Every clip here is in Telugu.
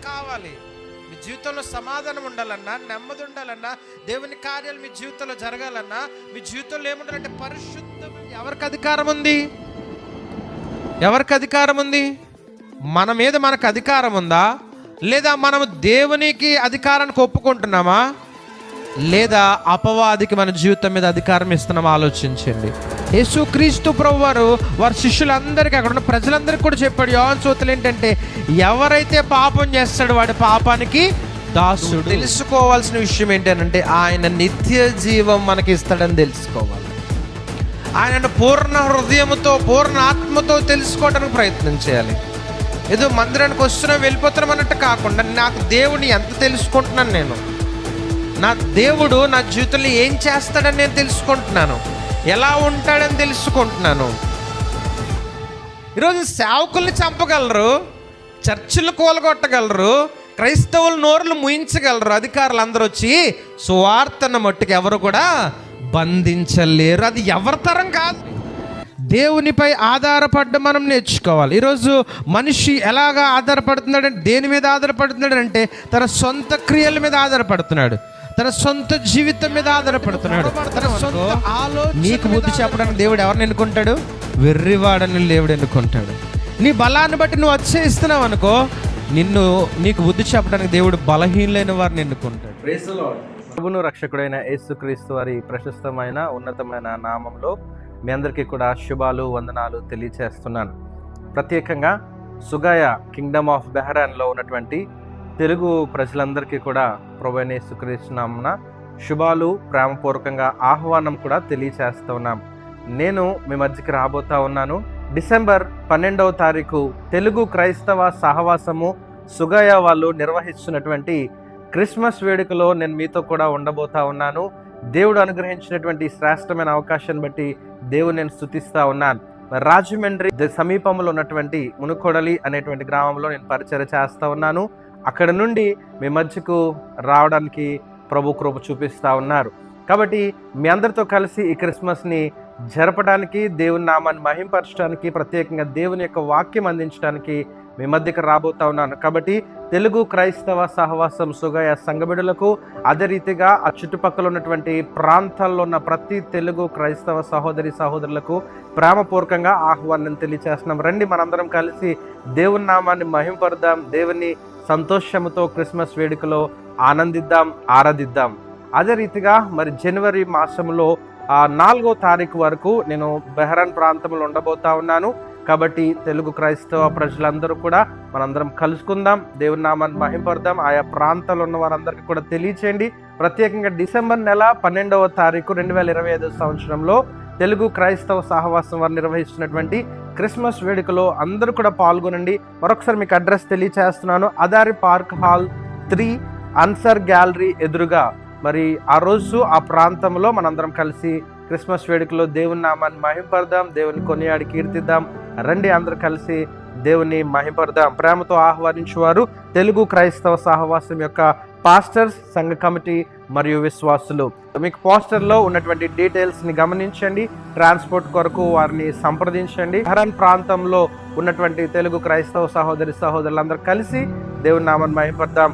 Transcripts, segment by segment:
కావాలి. మీ జీవితంలో సమాధానం ఉండాలన్నా, నెమ్మది ఉండాలన్నా, దేవుని కార్యాలు మీ జీవితంలో జరగాలన్నా, మీ జీవితంలో ఏముండాలంటే పరిశుద్ధం. ఎవరికి అధికారం ఉంది? ఎవరికి అధికారం ఉంది? మన మీద మనకు అధికారం ఉందా? లేదా మనము దేవునికి అధికారానికి ఒప్పుకుంటున్నామా? లేదా అపవాదికి మన జీవితం మీద అధికారం ఇస్తున్నామా? ఆలోచించండి. యేసుక్రీస్తు ప్రభు వారి శిష్యులందరికీ, అక్కడ ఉన్న ప్రజలందరికీ కూడా చెప్పాడు యోహాను సూత్రులు ఏంటంటే, ఎవరైతే పాపం చేస్తాడో వాడి పాపానికి దాసుడు. తెలుసుకోవాల్సిన విషయం ఏంటంటే ఆయన నిత్య జీవం మనకి ఇస్తాడని తెలుసుకోవాలి. ఆయనను పూర్ణ హృదయముతో, పూర్ణ ఆత్మతో తెలుసుకోవడానికి ప్రయత్నం చేయాలి. ఏదో మందిరానికి వస్తున్నాం వెళ్ళిపోతున్నాం అన్నట్టు కాకుండా, నాకు దేవుని ఎంత తెలుసుకుంటున్నాను, నేను నా దేవుడు నా జీవితంలో ఏం చేస్తాడని నేను తెలుసుకుంటున్నాను, ఎలా ఉంటాడని తెలుసుకుంటున్నాను. ఈరోజు సేవకుల్ని చంపగలరు, చర్చిలు కూలగొట్టగలరు, క్రైస్తవుల నోరులు ముయించగలరు అధికారులు అందరూ వచ్చి, సువార్తను మట్టుకు ఎవరు కూడా బంధించలేరు. అది ఎవరి తరం కాదు. దేవునిపై ఆధారపడ్డ మనం నేర్చుకోవాలి. ఈరోజు మనిషి ఎలాగా ఆధారపడుతున్నాడంటే, దేని మీద ఆధారపడుతున్నాడు అంటే తన సొంత క్రియల మీద ఆధారపడుతున్నాడు, తన సొంత జీవితం మీద ఆధారపడుతున్నాడు, తన సొంత ఆలోచన. నీకు బుద్ధి చెప్పడానికి దేవుడు ఎవరిని ఎన్నుకుంటాడు? వెర్రివాడని దేవుడు ఎన్నుకుంటాడు. నీ బలాన్ని బట్టి నువ్వు అతిశయిస్తున్నావు అనుకో, నీకు బుద్ధి చెప్పడానికి దేవుడు బలహీనులైన వారిని ఎన్నుకుంటాడు. Praise the lord. ప్రభువును రక్షకుడైన యేసుక్రీస్తు వారి ప్రశస్తమైన ఉన్నతమైన నామంలో మీ అందరికీ కూడా శుభాలు, వందనాలు తెలియచేస్తున్నాను. ప్రత్యేకంగా సుగాయ కింగ్డమ్ ఆఫ్ బెహరాన్లో ఉన్నటువంటి తెలుగు ప్రజలందరికీ కూడా ప్రభువైన యేసుక్రీస్తు నామమున శుభాలు, ప్రేమపూర్వకంగా ఆహ్వానం కూడా తెలియచేస్తూ ఉన్నాం. నేను మీ మధ్యకి రాబోతా ఉన్నాను. డిసెంబర్ 12వ తారీఖు తెలుగు క్రైస్తవ సహవాసము సుగాయ వాళ్ళు నిర్వహిస్తున్నటువంటి క్రిస్మస్ వేడుకలో నేను మీతో కూడా ఉండబోతా ఉన్నాను. దేవుడు అనుగ్రహించినటువంటి శ్రేష్టమైన అవకాశాన్ని బట్టి దేవుని నేను స్తుతిస్తా ఉన్నాను. రాజమండ్రి సమీపంలో ఉన్నటువంటి మునుకొడలి అనేటువంటి గ్రామంలో నేను పరిచర్య చేస్తా ఉన్నాను. అక్కడ నుండి మీ మధ్యకు రావడానికి ప్రభు కృప చూపిస్తా ఉన్నారు. కాబట్టి మీ అందరితో కలిసి ఈ క్రిస్మస్ని జరపడానికి, దేవుని నామాన్ని మహింపరచడానికి, ప్రత్యేకంగా దేవుని యొక్క వాక్యం అందించడానికి మీ మధ్యకు రాబోతా ఉన్నాను. కాబట్టి తెలుగు క్రైస్తవ సహవాసం సుగాయ సంఘబిడ్డలకు, అదే రీతిగా ఆ చుట్టుపక్కల ఉన్నటువంటి ప్రాంతాల్లో ఉన్న ప్రతి తెలుగు క్రైస్తవ సహోదరి సహోదరులకు ప్రేమపూర్వకంగా ఆహ్వానం తెలియచేస్తున్నాం. రండి, మనందరం కలిసి దేవుని నామాన్ని మహింపరుద్దాం, దేవుని సంతోషముతో క్రిస్మస్ వేడుకలో ఆనందిద్దాం, ఆరాధిద్దాం. అదే రీతిగా మరి జనవరి మాసంలో 4వ తారీఖు వరకు నేను బెహరాన్ ప్రాంతంలో ఉండబోతా ఉన్నాను. కాబట్టి తెలుగు క్రైస్తవ ప్రజలందరూ కూడా మనందరం కలుసుకుందాం, దేవుని నామాన్ని మహింపరుద్దాం. ఆయా ప్రాంతాల్లో ఉన్న వారందరికీ కూడా తెలియచేయండి. ప్రత్యేకంగా డిసెంబర్ నెల 12వ తారీఖు 2025 సంవత్సరంలో తెలుగు క్రైస్తవ సహవాసం వారు నిర్వహిస్తున్నటువంటి క్రిస్మస్ వేడుకలో అందరూ కూడా పాల్గొనండి. మరొకసారి మీకు అడ్రస్ తెలియచేస్తున్నాను. అదారి పార్క్ హాల్ 3 అన్సర్ గ్యాలరీ ఎదురుగా. మరి ఆ రోజు ఆ ప్రాంతంలో మనందరం కలిసి క్రిస్మస్ వేడుకలో దేవుని నామాన్ని మహింపరుద్దాం, దేవుని కొనియాడి కీర్తిద్దాం. రండి, అందరూ కలిసి దేవుని మహింపరుద్దాం. ప్రేమతో ఆహ్వానించేవారు తెలుగు క్రైస్తవ సహవాసం యొక్క పాస్టర్స్, సంఘ కమిటీ మరియు విశ్వాసులు. మీకు పోస్టర్లో ఉన్నటువంటి డీటెయిల్స్ని గమనించండి. ట్రాన్స్పోర్ట్ కొరకు వారిని సంప్రదించండి. బెహరాన్ ప్రాంతంలో ఉన్నటువంటి తెలుగు క్రైస్తవ సహోదరి సహోదరులందరూ కలిసి దేవుని నామాన్ని మహింపరుద్దాం.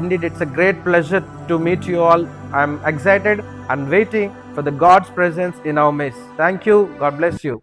Indeed, it's a great pleasure to meet you all. I'm excited and waiting for the God's presence in our midst. Thank you. God bless you.